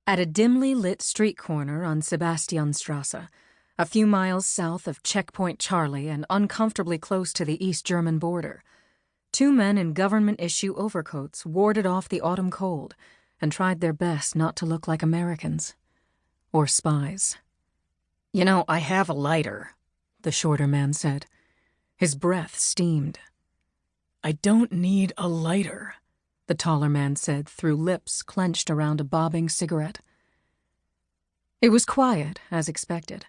At a dimly lit street corner on Sebastianstrasse, a few miles south of Checkpoint Charlie and uncomfortably close to the East German border, two men in government-issue overcoats warded off the autumn cold and tried their best not to look like Americans. Or spies. "You know, I have a lighter," the shorter man said. His breath steamed. "I don't need a lighter," the taller man said through lips clenched around a bobbing cigarette. It was quiet, as expected.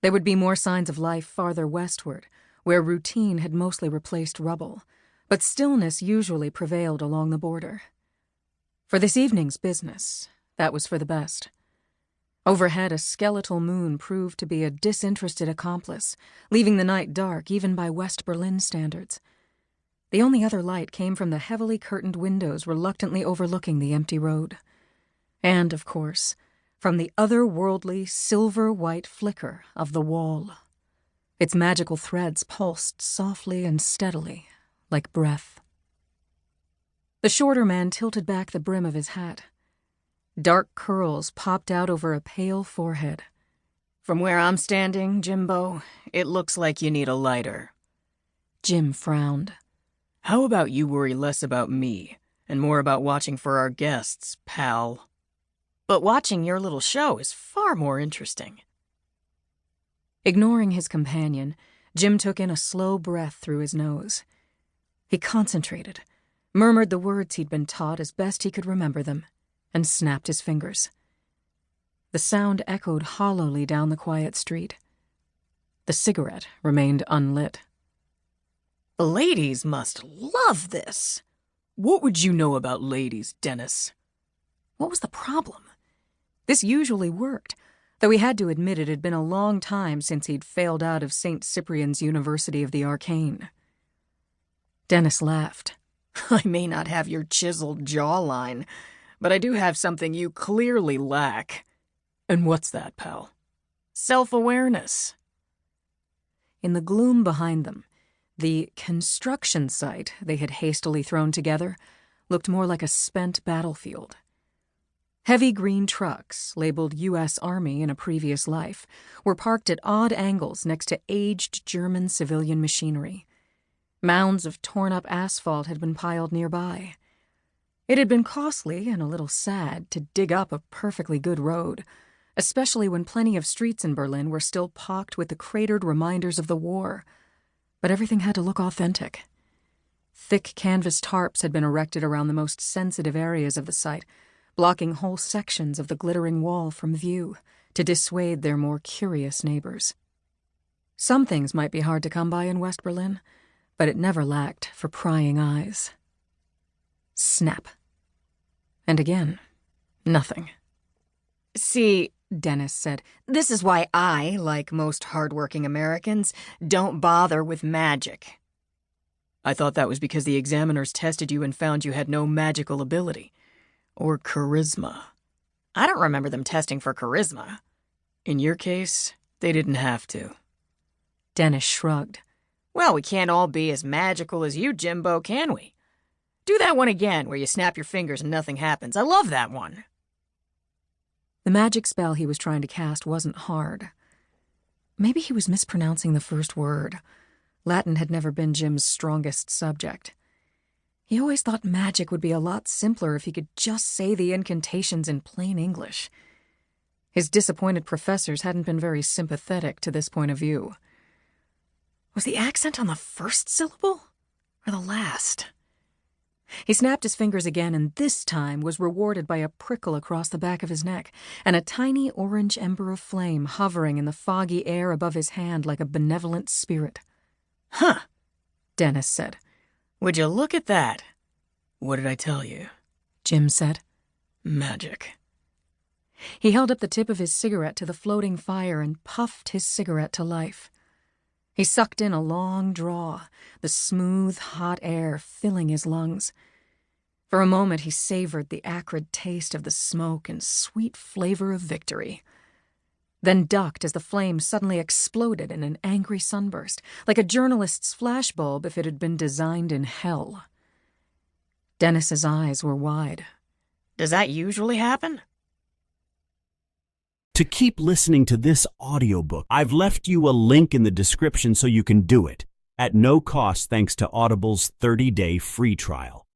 There would be more signs of life farther westward, where routine had mostly replaced rubble, but stillness usually prevailed along the border. For this evening's business, that was for the best. Overhead, a skeletal moon proved to be a disinterested accomplice, leaving the night dark even by West Berlin standards. The only other light came from the heavily curtained windows reluctantly overlooking the empty road. And, of course, from the otherworldly silver-white flicker of the wall. Its magical threads pulsed softly and steadily, like breath. The shorter man tilted back the brim of his hat. Dark curls popped out over a pale forehead. "From where I'm standing, Jimbo, it looks like you need a lighter." Jim frowned. "How about you worry less about me, and more about watching for our guests, pal? But watching your little show is far more interesting." Ignoring his companion, Jim took in a slow breath through his nose. He concentrated, murmured the words he'd been taught as best he could remember them, and snapped his fingers. The sound echoed hollowly down the quiet street. The cigarette remained unlit. "The ladies must love this." "What would you know about ladies, Dennis?" What was the problem? This usually worked, though he had to admit it had been a long time since he'd failed out of St. Cyprian's University of the Arcane. Dennis laughed. "I may not have your chiseled jawline, but I do have something you clearly lack." "And what's that, pal?" "Self-awareness." In the gloom behind them, the construction site they had hastily thrown together looked more like a spent battlefield. Heavy green trucks, labeled U.S. Army in a previous life, were parked at odd angles next to aged German civilian machinery. Mounds of torn-up asphalt had been piled nearby. It had been costly and a little sad to dig up a perfectly good road, especially when plenty of streets in Berlin were still pocked with the cratered reminders of the war. But everything had to look authentic. Thick canvas tarps had been erected around the most sensitive areas of the site, blocking whole sections of the glittering wall from view to dissuade their more curious neighbors. Some things might be hard to come by in West Berlin, but it never lacked for prying eyes. Snap. And again, nothing. "See," Dennis said, "this is why I, like most hardworking Americans, don't bother with magic." "I thought that was because the examiners tested you and found you had no magical ability. Or charisma." "I don't remember them testing for charisma." "In your case, they didn't have to." Dennis shrugged. "Well, we can't all be as magical as you, Jimbo, can we? Do that one again, where you snap your fingers and nothing happens. I love that one." The magic spell he was trying to cast wasn't hard. Maybe he was mispronouncing the first word. Latin had never been Jim's strongest subject. He always thought magic would be a lot simpler if he could just say the incantations in plain English. His disappointed professors hadn't been very sympathetic to this point of view. Was the accent on the first syllable or the last? He snapped his fingers again and this time was rewarded by a prickle across the back of his neck and a tiny orange ember of flame hovering in the foggy air above his hand like a benevolent spirit. "Huh," Dennis said. "Would you look at that?" "What did I tell you?" Jim said. "Magic." He held up the tip of his cigarette to the floating fire and puffed his cigarette to life. He sucked in a long draw, the smooth, hot air filling his lungs. For a moment he savored the acrid taste of the smoke and sweet flavor of victory. Then ducked as the flame suddenly exploded in an angry sunburst, like a journalist's flashbulb if it had been designed in hell. Dennis's eyes were wide. "Does that usually happen?" to keep listening to this audiobook. I've left you a link in the description so you can do it, at no cost thanks to Audible's 30-day free trial.